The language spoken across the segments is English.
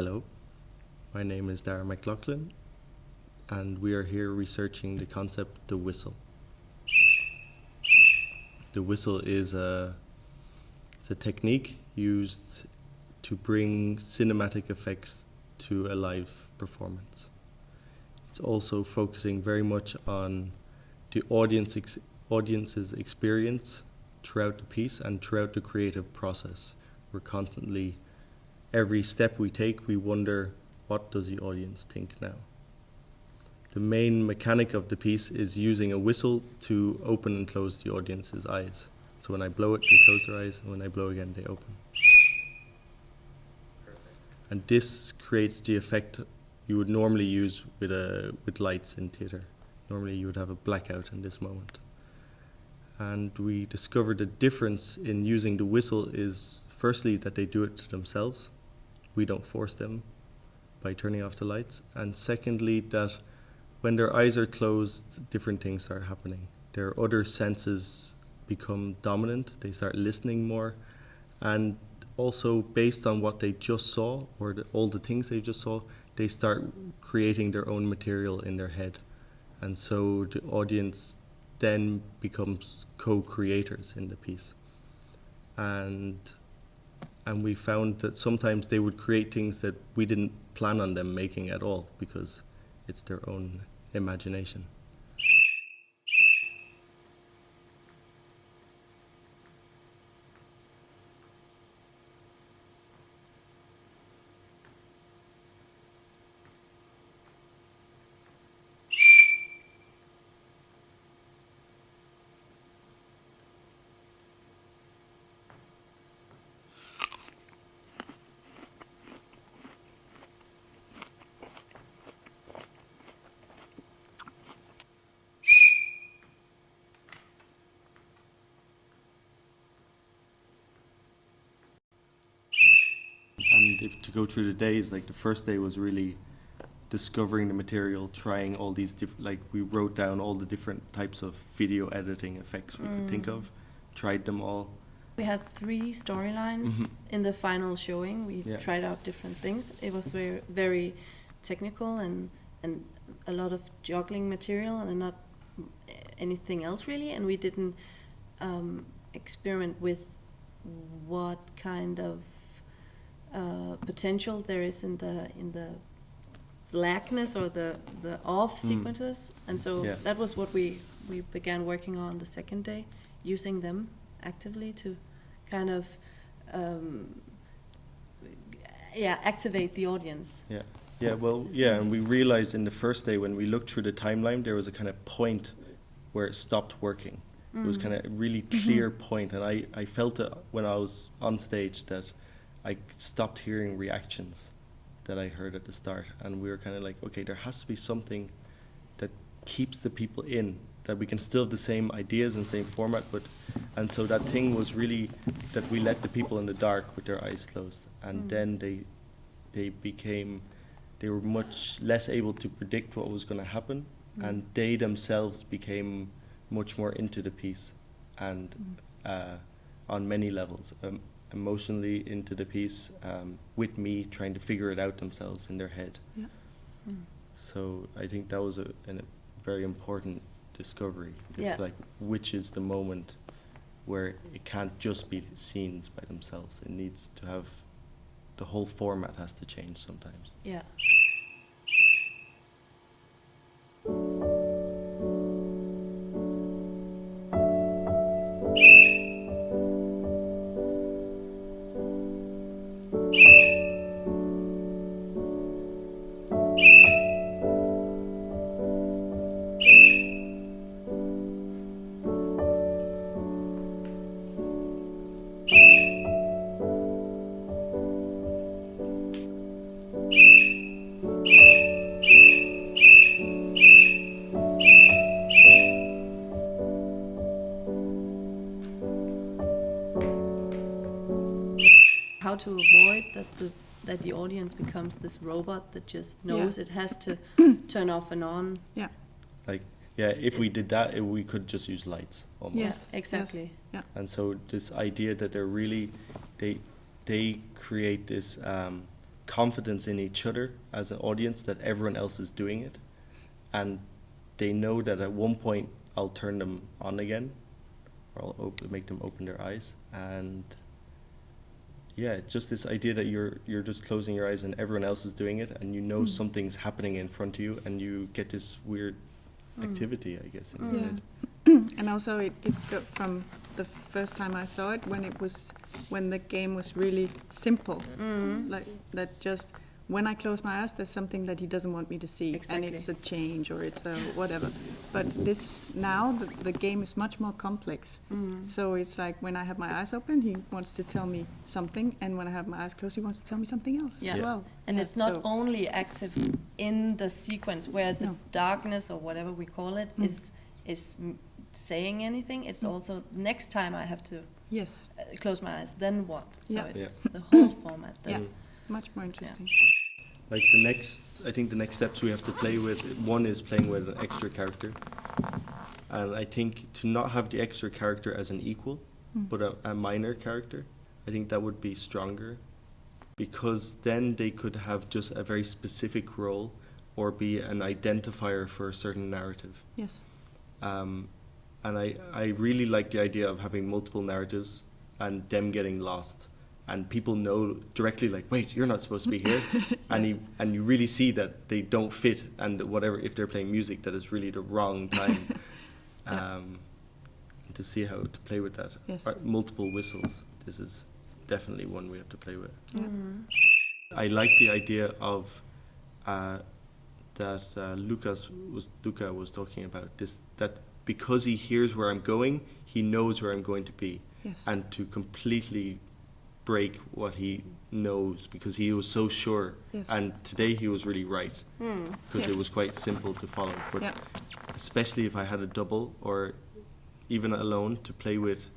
Hello, my name is Dara McLaughlin, and we are here researching the concept the whistle. The whistle is it's a technique used to bring cinematic effects to a live performance. It's also focusing very much on the audience's experience throughout the piece and throughout the creative process. We're constantly, every step we take, we wonder, what does the audience think now? The main mechanic of the piece is using a whistle to open and close the audience's eyes. So when I blow it, they close their eyes, and when I blow again, they open. Perfect. And this creates the effect you would normally use with lights in theatre. Normally you would have a blackout in this moment. And we discovered the difference in using the whistle is firstly that they do it to themselves. We don't force them by turning off the lights. And secondly, that when their eyes are closed, different things start happening. Their other senses become dominant. They start listening more. And also based on what they just saw, or all the things they just saw, they start creating their own material in their head. And so the audience then becomes co-creators in the piece. And we found that sometimes they would create things that we didn't plan on them making at all because it's their own imagination. And if to go through the days, like the first day was really discovering the material, trying all these different, like we wrote down all the different types of video editing effects we could think of, tried them all. We had 3 storylines in the final showing. We tried out different things. It was very, very technical and a lot of juggling material and not anything else really. And we didn't experiment with what kind of potential there is in the blackness or the off sequences, and so that was what we began working on the second day, using them actively to kind of activate the audience. And we realized in the first day when we looked through the timeline there was a kind of point where it stopped working. It was kind of a really clear point, and I felt it when I was on stage that I stopped hearing reactions that I heard at the start, and we were kind of like, okay, there has to be something that keeps the people in, that we can still have the same ideas and same format, and so that thing was really that we let the people in the dark with their eyes closed, and then they were much less able to predict what was going to happen, and they themselves became much more into the piece, and on many levels. Emotionally into the piece, with me trying to figure it out themselves in their head. So I think that was a very important discovery. Like, which is the moment where it can't just be scenes by themselves. It needs to have, the whole format has to change sometimes. Yeah. How to avoid that the audience becomes this robot that just knows it has to turn off and on. If we did that, we could just use lights almost. Yes, exactly. Yes. Yeah. And so this idea that they're really, they create this confidence in each other as an audience that everyone else is doing it, and they know that at one point I'll turn them on again, or I'll make them open their eyes. And yeah, just this idea that you're just closing your eyes and everyone else is doing it, and you know something's happening in front of you, and you get this weird activity, I guess, in your head. And also it got from the first time I saw it, when the game was really simple, like that. Just when I close my eyes, there's something that he doesn't want me to see, Exactly. and it's a change or it's a whatever. But this now, the game is much more complex. So it's like when I have my eyes open, he wants to tell me something, and when I have my eyes closed, he wants to tell me something else as well. And Yeah, it's not so- only active in the sequence where the darkness or whatever we call it is saying anything. It's also next time I have to Yes. close my eyes, then what? So Yeah. it's the whole format. Yeah. Much more interesting. Like I think the next steps we have to play with, one is playing with an extra character. And I think to not have the extra character as an equal, but a minor character, I think that would be stronger. Because then they could have just a very specific role or be an identifier for a certain narrative. Yes. And I really like the idea of having multiple narratives and them getting lost. And people know directly, like, wait, you're not supposed to be here. And you really see that they don't fit, and whatever, if they're playing music, that is really the wrong time. And to see how to play with that. Yes. Multiple whistles, this is definitely one we have to play with. Yeah. I like the idea of that Luca was talking about, this, that because he hears where I'm going, he knows where I'm going to be. Yes. And to completely break what he knows, because he was so sure. Yes. And today he was really right, because it Yes. was quite simple to follow. But Yeah. especially if I had a double or even alone to play with,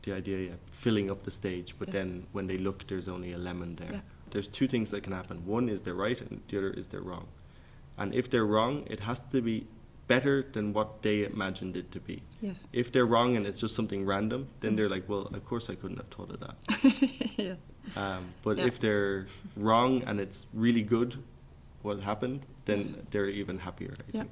the idea filling up the stage, but Yes. then when they look, there's only a lemon there. Yeah. There's two things that can happen. One is they're right, and the other is they're wrong. And if they're wrong, it has to be better than what they imagined it to be. Yes. If they're wrong and it's just something random, then they're like, well, of course I couldn't have thought of that. Yeah. But Yeah. if they're wrong and it's really good what happened, then Yes. they're even happier, I Yeah. think.